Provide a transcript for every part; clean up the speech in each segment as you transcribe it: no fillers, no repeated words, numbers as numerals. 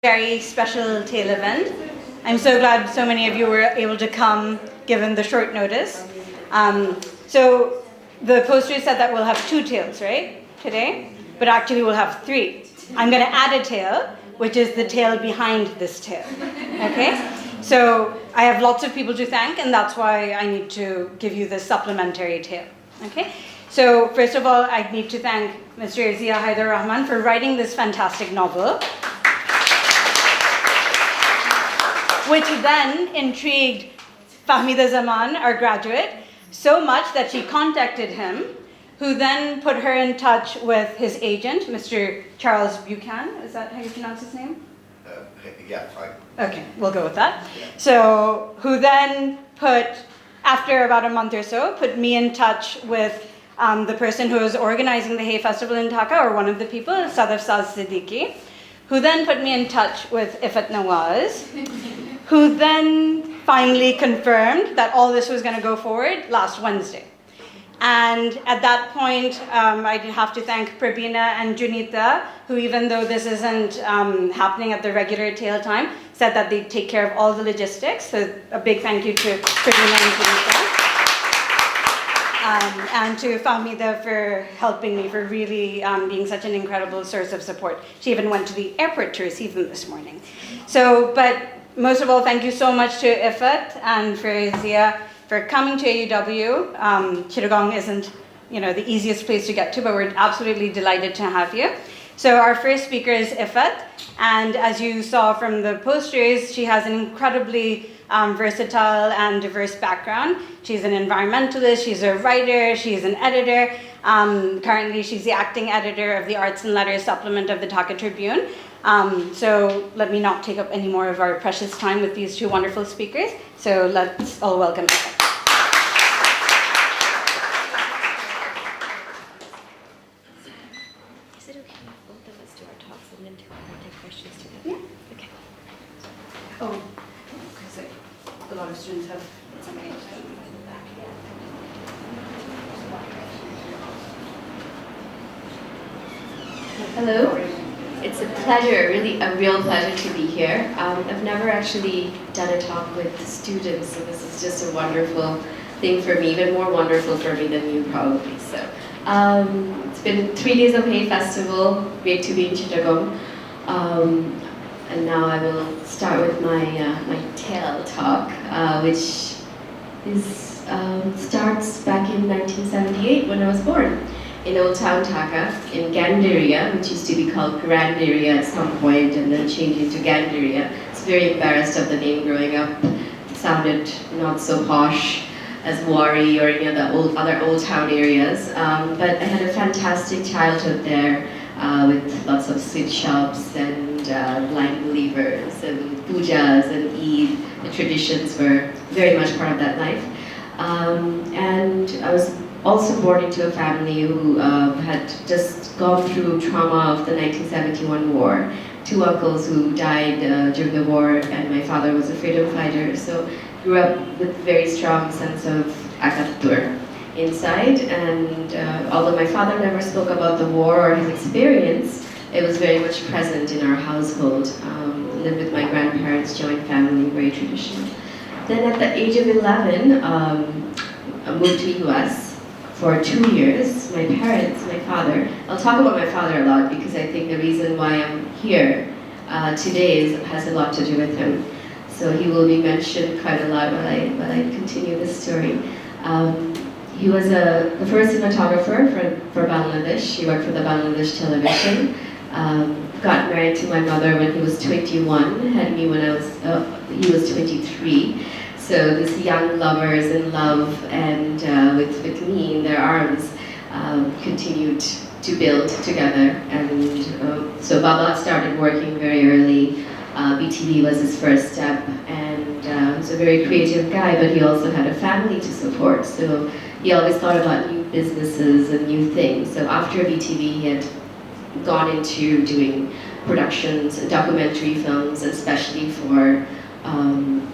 Very special tail event. I'm so glad so many of you were able to come given the short notice. So the poster said that we'll have 2 tails, right, today? But actually we'll have 3. I'm going to add a tail, which is the tail behind this tail, okay? So I have lots of people to thank, and that's why I need to give you this supplementary tail, okay? So first of all, I need to thank Mr. Zia Haidar Rahman for writing this fantastic novel, which then intrigued Fahmida Zaman, our graduate, so much that she contacted him, who then put her in touch with his agent, Mr. Charles Buchan. Is that how you pronounce his name? Yeah, fine. Okay, we'll go with that. So, who then after about a month or so, put me in touch with the person who was organizing the Hay Festival in Dhaka, or one of the people, Sadaf Saz Siddiqui, who then put me in touch with IFFAT NAWAZ, who then finally confirmed that all this was going to go forward last Wednesday. And at that point, I have to thank Prabina and Junita, who, even though this isn't happening at the regular tail time, said that they'd take care of all the logistics. So a big thank you to Prabina and Junita. And to Fahmida for helping me, for really being such an incredible source of support. She even went to the airport to receive them this morning. So, but most of all, thank you so much to IFFAT and for Zia for coming to AUW. Chittagong isn't, the easiest place to get to, but we're absolutely delighted to have you. So our first speaker is IFFAT, and as you saw from the posters, she has an incredibly versatile and diverse background. She's an environmentalist, she's a writer, she's an editor. Currently, she's the acting editor of the Arts and Letters supplement of the Dhaka Tribune. So let me not take up any more of our precious time with these 2 wonderful speakers. So let's all welcome IFFAT. Is it okay if both of us do our talks and then take questions together? Yeah. Okay. Oh, because a lot of students have somebody else in the back. Hello. It's a pleasure, really a real pleasure to be here. I've never actually done a talk with students, so this is just a wonderful thing for me, even more wonderful for me than you probably. So it's been 3 days of Hay Festival, great to be in Chittagong. And now I will start with my tail talk, which starts back in 1978 when I was born. In Old Town Dhaka, in Gandaria, which used to be called Grandaria at some point and then changed into Gandaria. I was very embarrassed of the name growing up. It sounded not so posh as Wari or any of the other old town areas. But I had a fantastic childhood there with lots of sweet shops and blind believers and pujas and Eid. The traditions were very much part of that life. And I was also born into a family who had just gone through trauma of the 1971 war. 2 uncles who died during the war, and my father was a freedom fighter, so grew up with a very strong sense of akatur inside. And although my father never spoke about the war or his experience, it was very much present in our household. Lived with my grandparents, joint family, very traditional. Then at the age of 11, I moved to US. For 2 years, my parents, my father, I'll talk about my father a lot because I think the reason why I'm here today has a lot to do with him. So he will be mentioned quite a lot while I continue this story. He was the first cinematographer for Bangladesh. He worked for the Bangladesh television. Got married to my mother when he was 21, had me when he was 23. So these young lovers in love and with me in their arms continued to build together. And so Baba started working very early. BTV was his first step, and he's a very creative guy, but he also had a family to support. So he always thought about new businesses and new things. So after BTV, he had gone into doing productions and documentary films, especially for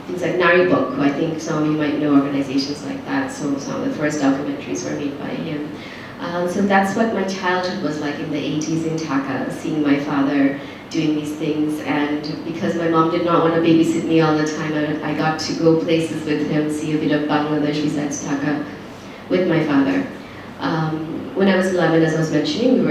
things like Nari Book, who I think some of you might know organizations like that. So some of the first documentaries were made by him. So that's what my childhood was like in the 80s in Dhaka, seeing my father doing these things, and because my mom did not want to babysit me all the time, I got to go places with him, see a bit of Bangladesh besides Dhaka with my father. When I was 11, as I was mentioning,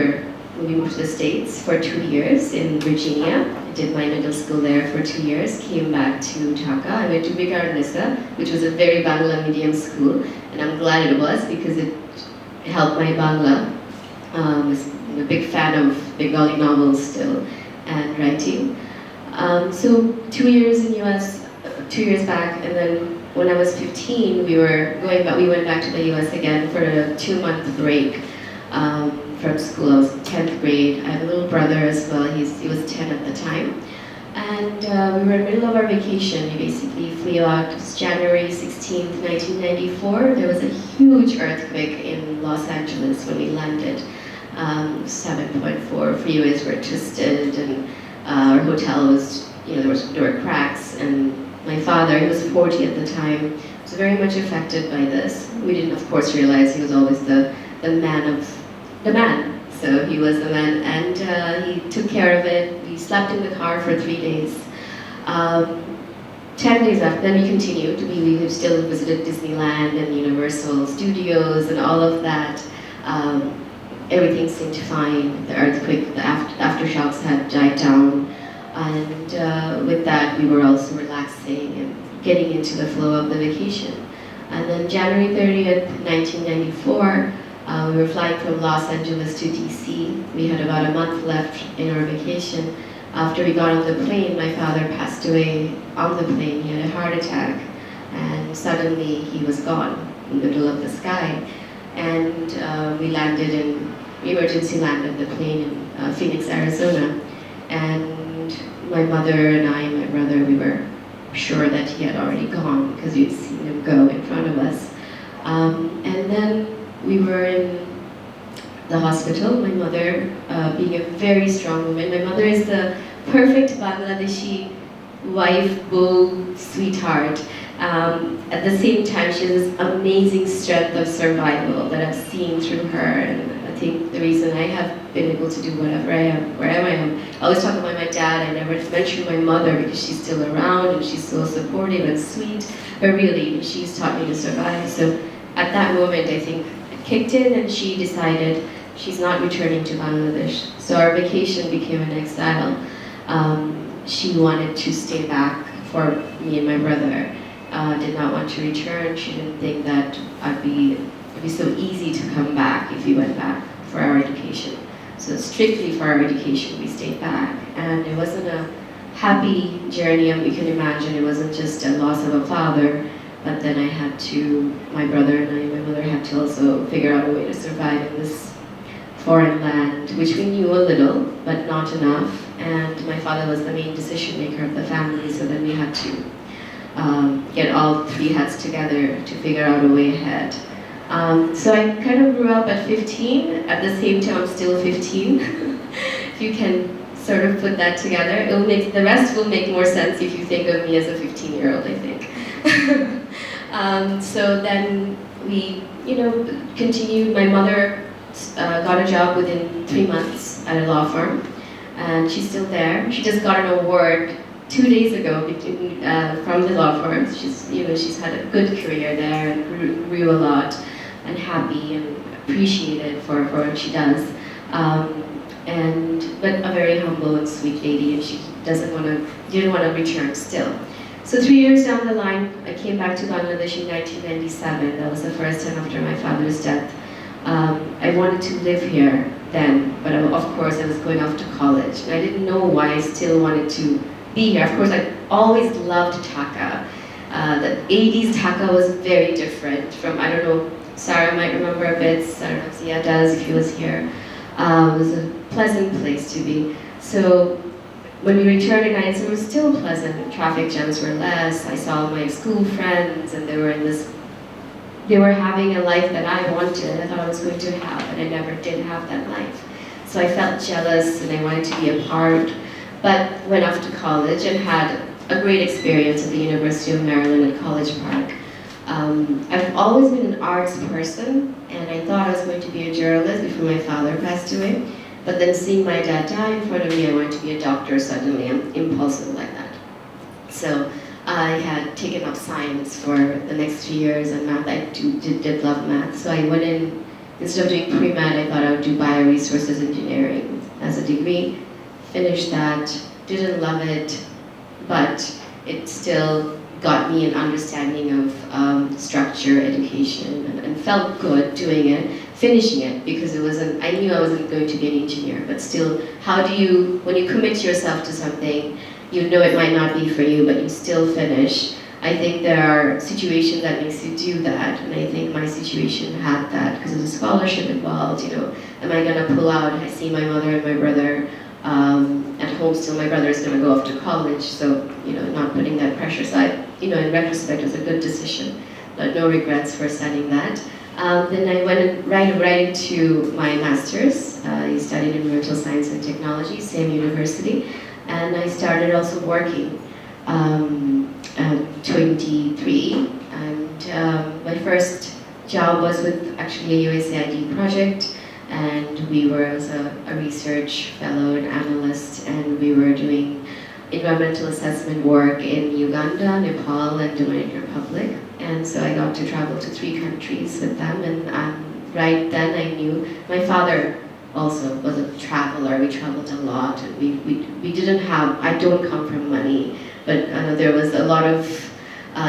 we moved to the States for 2 years in Virginia. I did my middle school there for 2 years, came back to Dhaka. I went to Columnist, which was a very Bangla medium school, and I'm glad it was because it helped my Bangla. I'm a big fan of Bengali novels still and writing. So 2 years in US, 2 years back, and then when I was 15, we went back to the US again for a 2-month break from school. I was 10th grade. I have a little brother as well. He was 10 at the time. And we were in the middle of our vacation. We basically flew out. It was January 16th, 1994. There was a huge earthquake in Los Angeles when we landed. 7.4 freeways were twisted, and our hotel was, there were cracks. And my father, he was 40 at the time, was very much affected by this. We didn't, of course, realize he was always the man. So he was the man, and he took care of it. We slept in the car for 3 days. 10 days after, then we continued. We still visited Disneyland and Universal Studios and all of that. Everything seemed fine. The earthquake, the aftershocks had died down. And with that, we were also relaxing and getting into the flow of the vacation. And then January 30th, 1994, we were flying from Los Angeles to DC. We had about a month left in our vacation. After we got on the plane, my father passed away on the plane. He had a heart attack, and suddenly he was gone in the middle of the sky. And we emergency landed the plane in Phoenix, Arizona. And my mother and I and my brother, we were sure that he had already gone because we'd seen him go in front of us. And then we were in the hospital. My mother, being a very strong woman, my mother is the perfect Bangladeshi wife, beau, sweetheart. At the same time, she has this amazing strength of survival that I've seen through her, and I think the reason I have been able to do whatever I am, wherever I am. I always talk about my dad. I never mention my mother because she's still around and she's so supportive and sweet, but really, she's taught me to survive. So at that moment, I think it kicked in, and she decided she's not returning to Bangladesh. So our vacation became an exile. She wanted to stay back for me and my brother. Did not want to return. She didn't think that it'd be so easy to come back if we went back for our education. So strictly for our education, we stayed back. And it wasn't a happy journey, and we can imagine it wasn't just a loss of a father, but then my brother and I, my mother had to also figure out a way to survive in this foreign land, which we knew a little, but not enough. And my father was the main decision maker of the family, so then we had to get all three heads together to figure out a way ahead. So I kind of grew up at 15. At the same time, I'm still 15. If you can sort of put that together, the rest will make more sense if you think of me as a 15-year-old, I think. So then we, continued. My mother got a job within 3 months at a law firm, and she's still there. She just got an award 2 days ago from the law firm. She's had a good career there and grew a lot, and happy and appreciated for what she does. But a very humble and sweet lady, and she didn't want to return still. So 3 years down the line, I came back to Bangladesh in 1997. That was the first time after my father's death. I wanted to live here then, but of course I was going off to college, and I didn't know why I still wanted to be here. Of course, I always loved Dhaka. The 80s Dhaka was very different from, I don't know, Sarah might remember a bit, I don't know if Zia does, if he was here. It was a pleasant place to be. So when we returned in 97, it was still pleasant. Traffic jams were less. I saw my school friends, and they were having a life that I wanted. I thought I was going to have, and I never did have that life. So I felt jealous, and I wanted to be a part. But went off to college and had a great experience at the University of Maryland at College Park. I've always been an arts person, and I thought I was going to be a journalist before my father passed away. But then seeing my dad die in front of me, I wanted to be a doctor suddenly. I'm impulsive like that. So I had taken up science for the next 3 years, and math. I did love math. So I went in, instead of doing pre-med, I thought I would do bioresources engineering as a degree. Finished that, didn't love it, but it still got me an understanding of structure, education, and felt good doing it, finishing it, because I knew I wasn't going to be an engineer, but still, how do you, when you commit yourself to something, you know it might not be for you, but you still finish. I think there are situations that makes you do that, and I think my situation had that, because there's a scholarship involved, am I gonna pull out? I see my mother and my brother at home still. My brother is going to go off to college, so not putting that pressure. So in retrospect, it was a good decision, but no regrets for studying that. Then I went right into my master's. I studied environmental science and technology, same university, and I started also working at 23. And my first job was with actually a USAID project. And we were as a research fellow and analyst, and we were doing environmental assessment work in Uganda, Nepal, and Dominican Republic. And so I got to travel to 3 countries with them, and right then I knew my father also was a traveler. We traveled a lot, and we didn't have, I don't come from money, but there was a lot of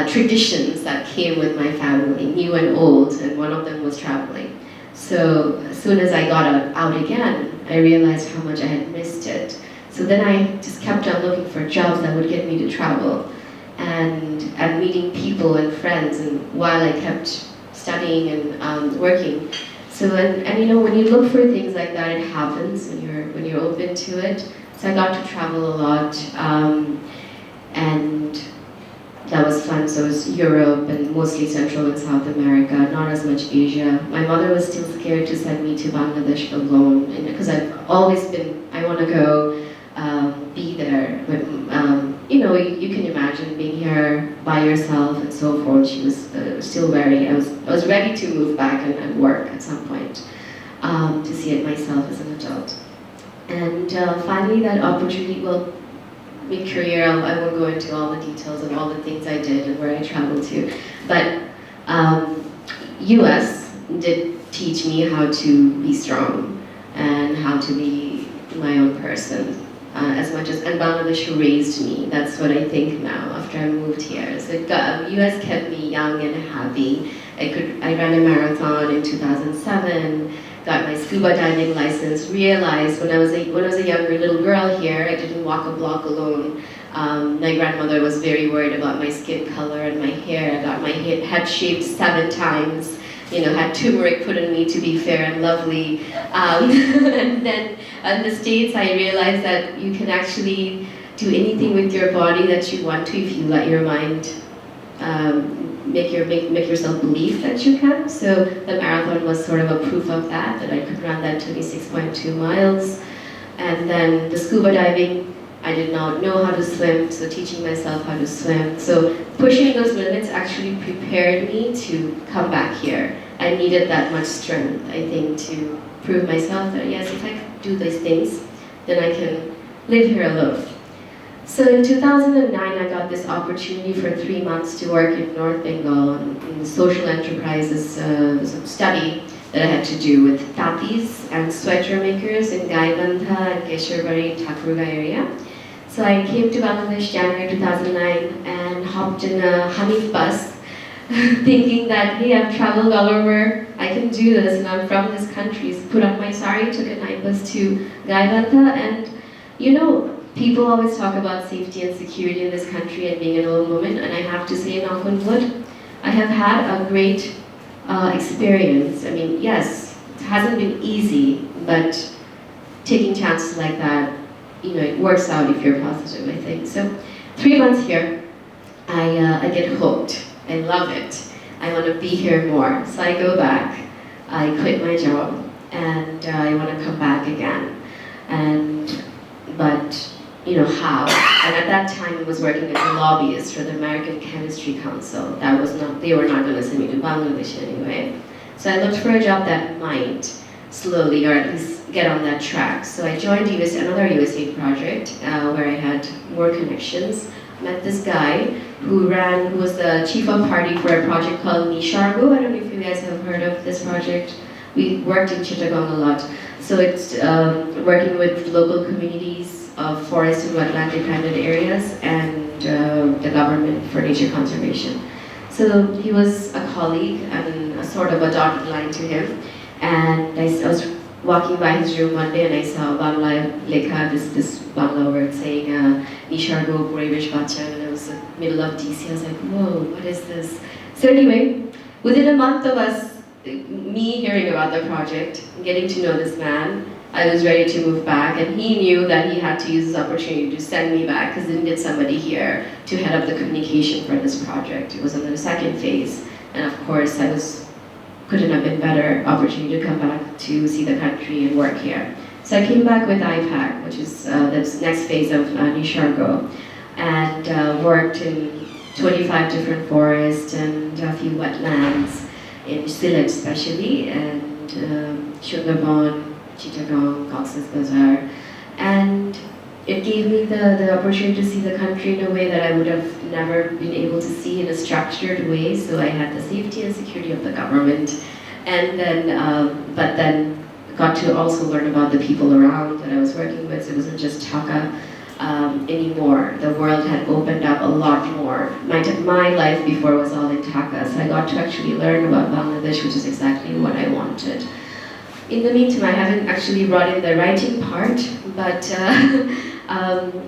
traditions that came with my family, new and old, and one of them was traveling. So as soon as I got out again, I realized how much I had missed it. So then I just kept on looking for jobs that would get me to travel and meeting people and friends, and while I kept studying and working. So and when you look for things like that, it happens when you're open to it. So I got to travel a lot, and that was fun. So it was Europe and mostly Central and South America, not as much Asia. My mother was still scared to send me to Bangladesh alone, because I've always been, I want to go be there. But you can imagine being here by yourself and so forth. She was still I was ready to move back and work at some point to see it myself as an adult. And finally that opportunity, mid-career, I won't go into all the details of all the things I did and where I traveled to, but US did teach me how to be strong and how to be my own person, as much as, and Bangladesh raised me. That's what I think now after I moved here. So US kept me young and happy. I ran a marathon in 2007, got my scuba diving license, realized when I was a younger little girl here, I didn't walk a block alone. My grandmother was very worried about my skin color and my hair. I got my head shaved 7 times, had turmeric put on me to be fair and lovely. And then in the States, I realized that you can actually do anything with your body that you want to if you let your mind make yourself believe that you can. So the marathon was sort of a proof of that I could run that 26.2 miles. And then the scuba diving, I did not know how to swim, so teaching myself how to swim. So pushing those limits actually prepared me to come back here. I needed that much strength, I think, to prove myself that yes, if I can do these things, then I can live here alone. So in 2009, I got this opportunity for 3 months to work in North Bengal in the social enterprises study that I had to do with tatis and sweater makers in Gaibandha and Keshwarbari, Thakurga area. So I came to Bangladesh January 2009 and hopped in a Hanif bus thinking that, hey, I've traveled all over, I can do this, and I'm from this country. So put on my sari, took a night bus to Gaibandha, and people always talk about safety and security in this country and being an old woman, and I have to say, knock on wood, I have had a great experience. I mean, yes, it hasn't been easy, but taking chances like that, it works out if you're positive, I think. So 3 months here, I get hooked. I love it. I want to be here more. So I go back, I quit my job, and I want to come back again. But how? And at that time, I was working as a lobbyist for the American Chemistry Council. They were not going to send me to Bangladesh anyway. So I looked for a job that might. slowly, or at least get on that track. So I joined another USAID project where I had more connections. Met this guy who was the chief of party for a project called Nishargo. I don't know if you guys have heard of this project. We worked in Chittagong a lot. So it's working with local communities of forest and wetland dependent areas and the government for nature conservation. So he was a colleague and a sort of a dotted line to him. And I was walking by his room one day and I saw Bangla Lekha, this Bangla word saying Nishargo Puribesh Bacha, and it was in the middle of DC. I was like, whoa, what is this? So anyway, within a month of me hearing about the project, getting to know this man, I was ready to move back, and he knew that he had to use this opportunity to send me back because he needed somebody here to head up the communication for this project. It was in the second phase, and of course couldn't have been better opportunity to come back to see the country and work here. So I came back with IFFAT, which is the next phase of Nishargo, and worked in 25 different forests and a few wetlands, in Sylhet especially, and Sundarban, Chittagong, Cox's Bazar. And it gave me the opportunity to see the country in a way that I would have never been able to see in a structured way. So I had the safety and security of the government, and then, but then got to also learn about the people around that I was working with. So it wasn't just Dhaka anymore. The world had opened up a lot more. My life before was all in Dhaka, so I got to actually learn about Bangladesh, which is exactly what I wanted. In the meantime, I haven't actually brought in the writing part, but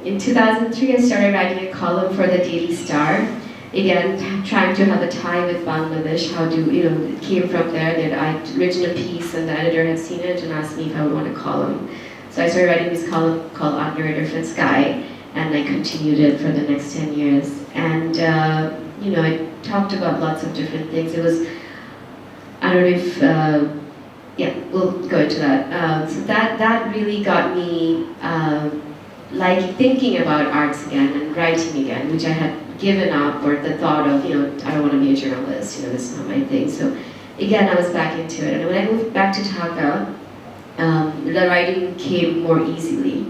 in 2003 I started writing a column for the Daily Star. Again, trying to have a tie with Bangladesh, it came from there that I'd written a piece and the editor had seen it and asked me if I would want a column. So I started writing this column called Under a Different Sky, and I continued it for the next 10 years. And, I talked about lots of different things. It was, I don't know if, we'll go into that. So that really got me thinking about arts again and writing again, which I had given up, or the thought of, I don't want to be a journalist, this is not my thing. So again, I was back into it. And when I moved back to Dhaka, the writing came more easily,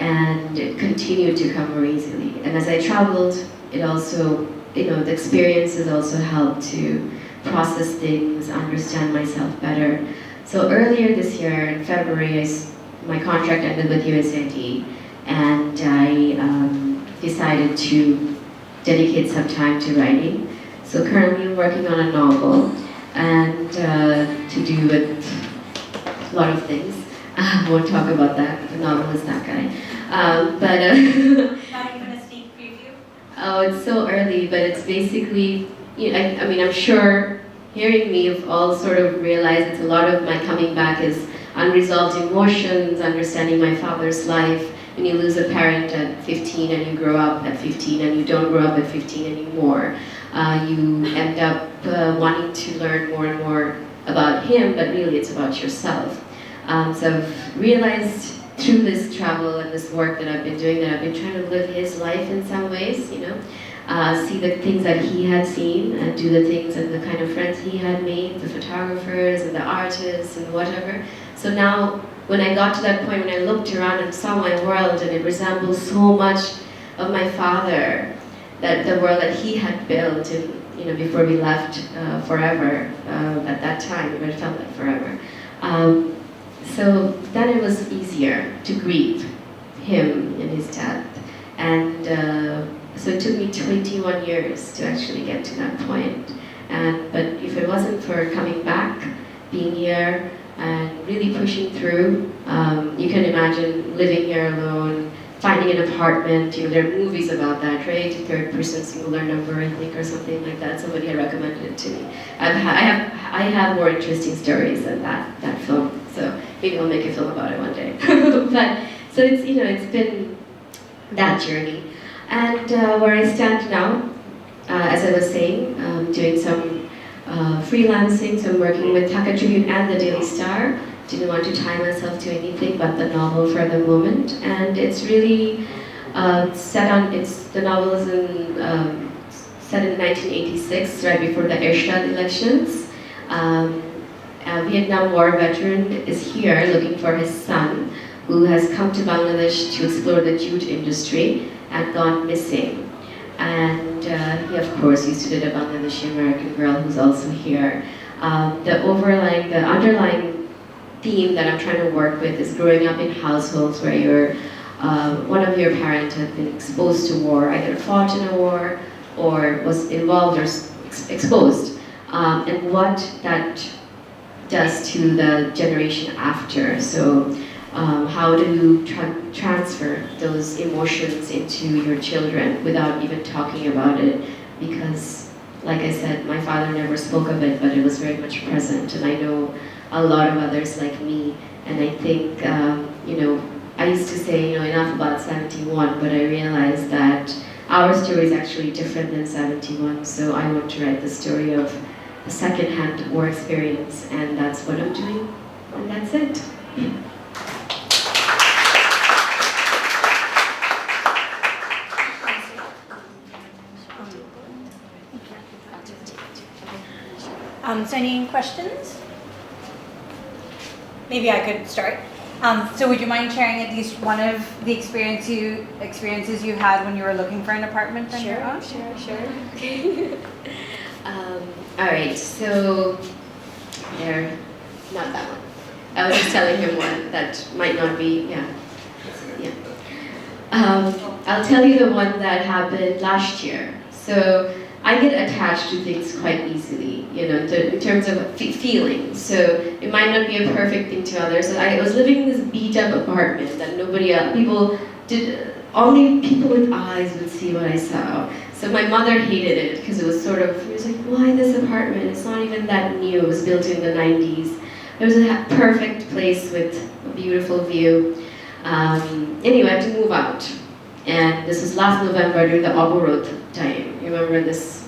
and it continued to come more easily. And as I traveled, it also, the experiences also helped to process things, understand myself better. So earlier this year, in February, my contract ended with USAID, and I decided to dedicate some time to writing. So currently I'm working on a novel, and to do with a lot of things. I won't talk about that. The novel is that guy. Not even a sneak preview? Oh, it's so early, but it's basically, I'm sure hearing me, you've all sort of realized that a lot of my coming back is unresolved emotions, understanding my father's life. When you lose a parent at 15 and you grow up at 15 and you don't grow up at 15 anymore, you end up wanting to learn more and more about him, but really it's about yourself. So I've realized through this travel and this work that I've been doing that I've been trying to live his life in some ways, see the things that he had seen and do the things and the kind of friends he had made, the photographers and the artists and whatever. So now when I got to that point, when I looked around and saw my world and it resembled so much of my father, that the world that he had built in, before we left forever, at that time, it felt like forever. So then it was easier to grieve him in his death. And so it took me 21 years to actually get to that point. But if it wasn't for coming back, being here, and really pushing through, you can imagine living here alone, finding an apartment, there are movies about that, right? Third person singular number, I think, or something like that. Somebody had recommended it to me. I have more interesting stories than that film, so maybe I'll make a film about it one day. But so it's been that journey, and where I stand now, as I was saying, doing some freelancing, so I'm working with Dhaka Tribune and the Daily Star. Didn't want to tie myself to anything but the novel for the moment, and it's really the novel is set in 1986, right before the Ershad elections, A Vietnam War veteran is here looking for his son, who has come to Bangladesh to explore the jute industry and gone missing. And he, of course, used to date a Bangladeshi American girl who's also here. The underlying theme that I'm trying to work with is growing up in households where one of your parents had been exposed to war, either fought in a war or was involved or exposed, and what that does to the generation after. So how do you transfer those emotions into your children without even talking about it? Because, like I said, my father never spoke of it, but it was very much present, and I know a lot of others like me. And I think, I used to say, enough about 71, but I realized that our story is actually different than 71, so I want to write the story of a second-hand war experience, and that's what I'm doing, and that's it. So any questions? Maybe I could start. So would you mind sharing at least one of the experiences you had when you were looking for an apartment on your own? Sure. Okay. All right, so there, not that one. I was just telling him one that might not be, yeah. I'll tell you the one that happened last year. So I get attached to things quite easily, in terms of feeling. So it might not be a perfect thing to others. I was living in this beat-up apartment that nobody else, only people with eyes would see what I saw. So my mother hated it because it was like, why this apartment? It's not even that new. It was built in the 90s. It was a perfect place with a beautiful view. Anyway, I had to move out. And this was last November during the Oborot time. You remember this?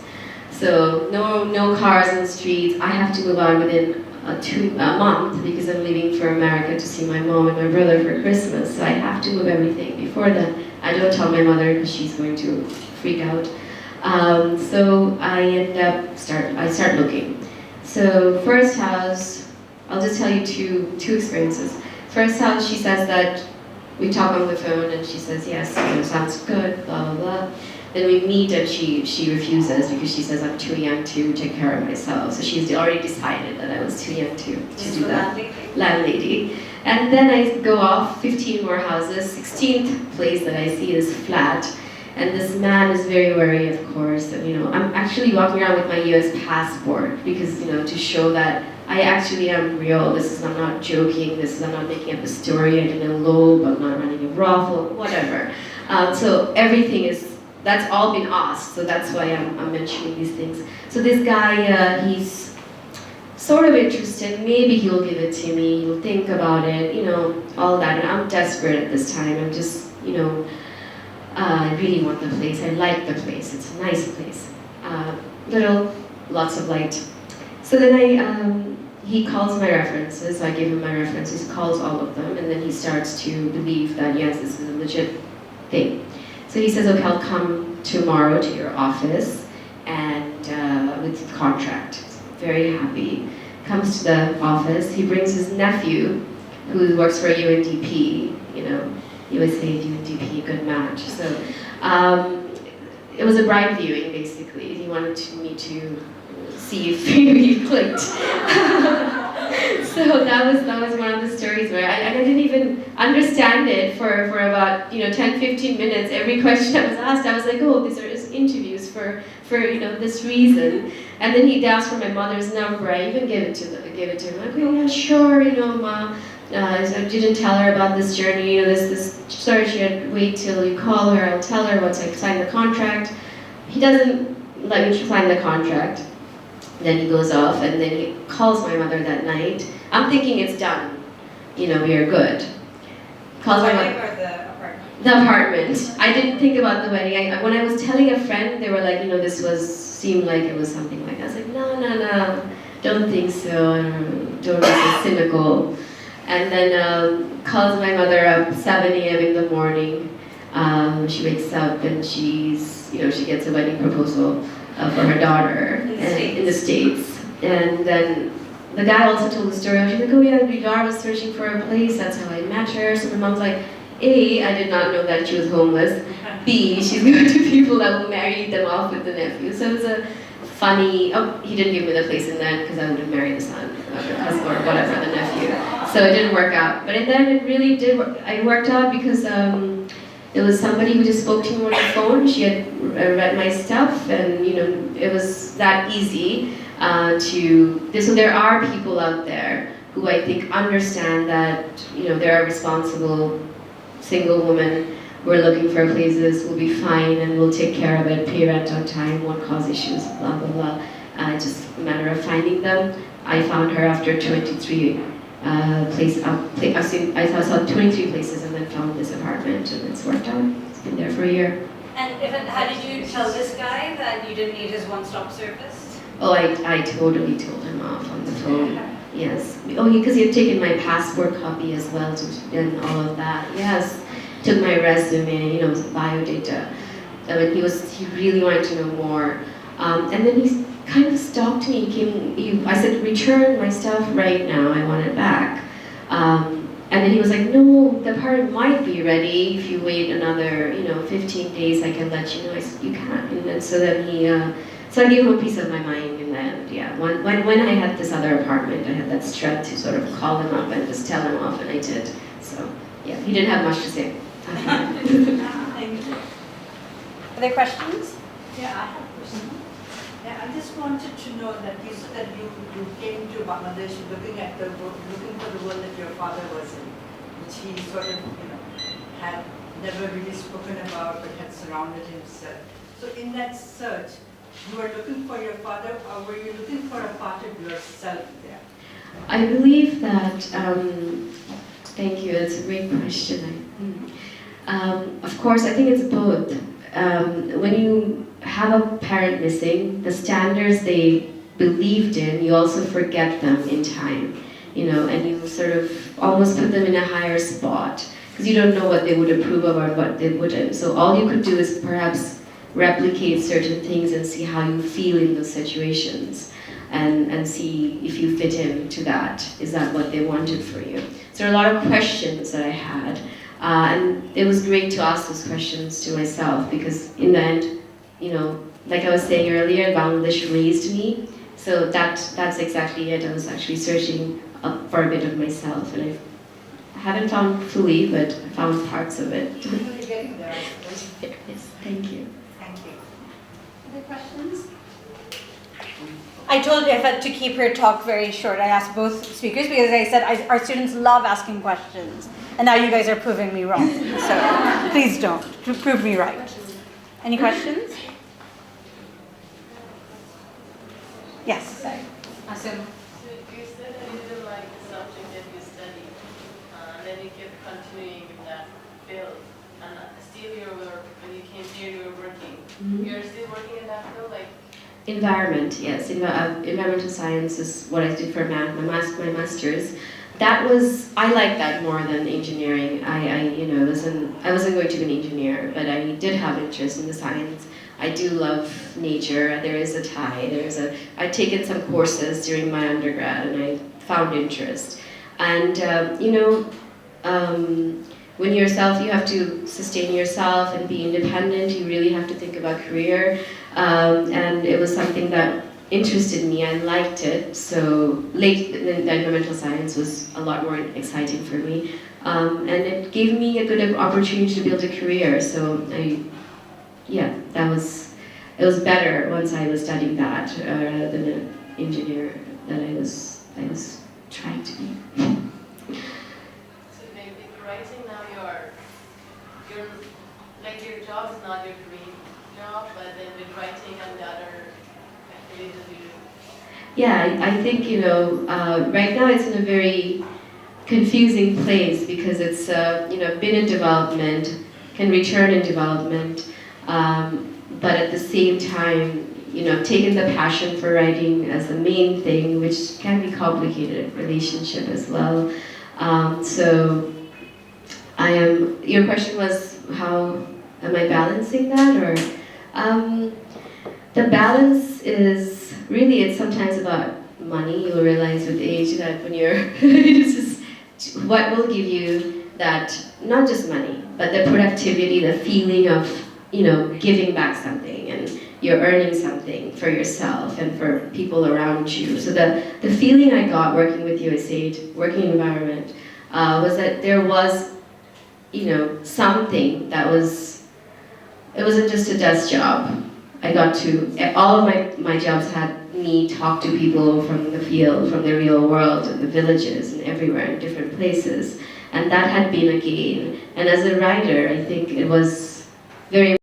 So no cars in the streets. I have to move out within a month because I'm leaving for America to see my mom and my brother for Christmas. So I have to move everything before then. I don't tell my mother because she's going to freak out. So I start looking. So first house, I'll just tell you two experiences. First house, she says that we talk on the phone and she says, yes, sounds good, blah, blah, blah. Then we meet and she refuses because she says I'm too young to take care of myself. So she's already decided that I was too young to do that. Landlady. And then I go off 15 more houses. 16th place that I see is flat. And this man is very wary, of course. And, I'm actually walking around with my US passport because, to show that I actually am real. I'm not joking. I'm not making up a story. I didn't elope. I'm not running a brothel, whatever. So everything that's all been asked. So that's why I'm mentioning these things. So this guy, he's sort of interested. Maybe he'll give it to me. He'll think about it, all that. And I'm desperate at this time. I'm just, I really want the place. I like the place. It's a nice place. Lots of light. So then he calls my references. So I give him my references, calls all of them, and then he starts to believe that, yes, this is a legit thing. So he says, okay, I'll come tomorrow to your office and with the contract. Very happy. Comes to the office. He brings his nephew, who works for UNDP, USAID, UNDP, good match. So it was a bride viewing, basically. He wanted me to see if he clicked. So that was one of the stories where I didn't even understand it for about 10-15 minutes. Every question I was asked, I was like, oh, these are interviews for this reason. And then he asked for my mother's number. I even gave it to him. I'm like, oh yeah, sure, Ma. I didn't tell her about this journey, this search. Yet wait till you call her. I'll tell her once I sign the contract. He doesn't let me sign the contract. Then he goes off, and then he calls my mother that night. I'm thinking it's done. We are good. Calls my mother. Or the apartment? The apartment. I didn't think about the wedding. When I was telling a friend, they were like, seemed like it was something like that. I was like, no, don't think so. Don't be so cynical. And then calls my mother up 7 a.m. in the morning. She wakes up and she gets a wedding proposal for her daughter in the States. And then the guy also told the story. She's like, oh yeah, Vidar was searching for a place. That's how I met her. So my mom's like, A, I did not know that she was homeless. B, she's going to people that will marry them off with the nephew. So it was a funny, oh, he didn't give me the place in the end because I would have married the son or whatever, the nephew. So it didn't work out. But then it really did work. It worked out because there was somebody who just spoke to me on the phone. She had read my stuff, and it was that easy so there are people out there who I think understand that there are responsible single women who are looking for places, will be fine and will take care of it, pay rent on time, won't cause issues, blah blah blah. It's just a matter of finding them. I found her after 23 places. I saw 23 places and then found this apartment, and it's worked out. It's been there for a year. And how did you tell this guy that you didn't need his one-stop service? Oh, I totally told him off on the phone. Yes. Oh, because he had taken my passport copy as well and all of that. Yes. Took my resume, biodata. He really wanted to know more. And then he kind of stopped me. I said, return my stuff right now. I want it back. And then he was like, no, the part might be ready. If you wait another, 15 days, I can let you know. I said, you can't. And then, so then so I gave him a piece of my mind in the end. Yeah. When I had this other apartment, I had that strength to sort of call him up and just tell him off, and I did. So yeah, he didn't have much to say. Thank you. Other questions? Yeah, I have a question. Yeah, I just wanted to know that you said that you came to Bangladesh looking for the world that your father was in, which he sort of had never really spoken about, but had surrounded himself. So in that search, you were looking for your father, or were you looking for a part of yourself there? I believe that. Thank you. That's a great question. Of course, I think it's both. When you have a parent missing, the standards they believed in, you also forget them in time, and you sort of almost put them in a higher spot because you don't know what they would approve of or what they wouldn't. So all you could do is perhaps replicate certain things and see how you feel in those situations, and see if you fit into that. Is that what they wanted for you? So there are a lot of questions that I had. And it was great to ask those questions to myself because in the end, like I was saying earlier, Bangladesh raised me. So that's exactly it. I was actually searching for a bit of myself, and I haven't found fully, but I found parts of it. You're getting there, I suppose. Yes, thank you. Thank you. Other questions? I told IFFAT to keep her talk very short. I asked both speakers because I said our students love asking questions. And now you guys are proving me wrong. So please don't. Prove me right. Any questions? Yes. Sorry. Asim. So you said that you didn't like the subject that you studied, and then you kept continuing in that field, and still when you came here, you were working. Mm-hmm. You're still working in that field, like? Environment, yes. Environmental science is what I did for my master's. I like that more than engineering. I wasn't going to be an engineer, but I did have interest in the science. I do love nature. There is a tie. I'd taken some courses during my undergrad, and I found interest. And when you have to sustain yourself and be independent. You really have to think about career. And it was something that interested me. I liked it. So the environmental science was a lot more exciting for me. And it gave me a good opportunity to build a career. So it was better once I was studying that rather than an engineer that I was trying to be. So maybe with writing now you're like your job is not your dream job, but then with writing and the other activities that you do. Yeah, I think right now it's in a very confusing place because it's been in development, can return in development, but at the same time, taken the passion for writing as the main thing, which can be complicated relationship as well. So your question was how am I balancing that, or the balance is really, it's sometimes about money. You'll realize with age that when you're, this is what will give you that, not just money, but the productivity, the feeling of, giving back something, and you're earning something for yourself and for people around you. So the feeling I got working with USAID, working environment, was that there was, something that was, it wasn't just a desk job. I got to, all of my jobs had me talk to people from the field, from the real world, and the villages, and everywhere, in different places. And that had been a gain. And as a writer, I think it was very